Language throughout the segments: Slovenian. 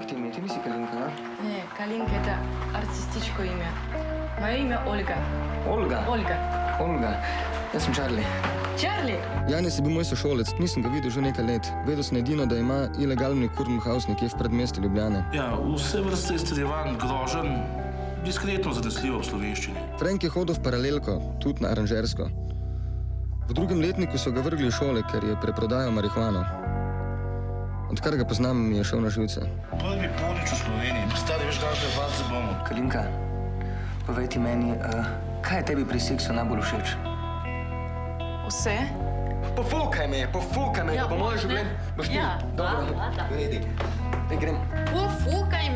Kako ti ime? Ti nisi Kalinka, ja? Ne, Kalinka je artističko ime. Moje ime je Olga. Olga? Olga. Olga. Jaz sem Charlie. Charlie? Janis je bil moj sošolec, nisem ga videl že nekaj let. Vedel sem edino, da ima ilegalni kurmhaus nekje v predmestju Ljubljane. Ja, vse vrste izstreljevanj, groženj, diskretno zanesljivo v slovenščini. Frank je hodil v paralelko, tudi na aranžersko. V drugem letniku so ga vrgli iz šole, ker je preprodajal marihuano. Odkar ga poznam, mi je šel na živce. Prvi ponič v Sloveniji. Stari, veš, kakšne vadce bomo. Kalinka, povej ti meni, kaj je tebi pri seksu najbolj všeč? Vse? Pofukaj me, da bo moje življenje. Boš ti? Ja. Dobro, redi. Daj grem. Pofukaj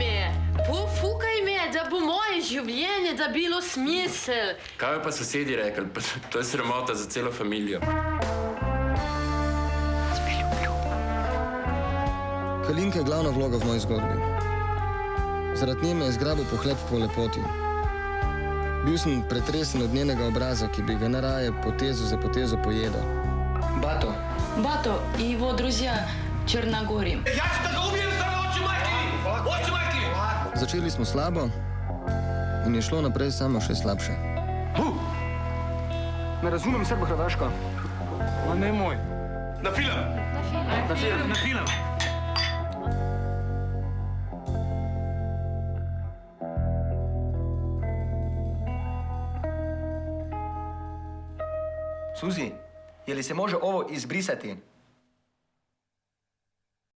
me, da bo moje življenje dobilo smisel. Kaj bi pa sosedi rekli? To je sramota za celo familijo. Kalinka je glavna vloga v moji zgodbi. Zaradi nje me je zgrabil pohlep po lepoti. Bil sem pretresen od njenega obraza, ki bi ga najraje potezo za potezo pojedel. Bato. Bato i его друзья Черногории. Začeli smo slabo in je šlo naprej samo še slabše. Ne razumem srbo-hrvaško. Ma nemoj. Na film! Na film! Suzi, je li se može ovo izbrisati?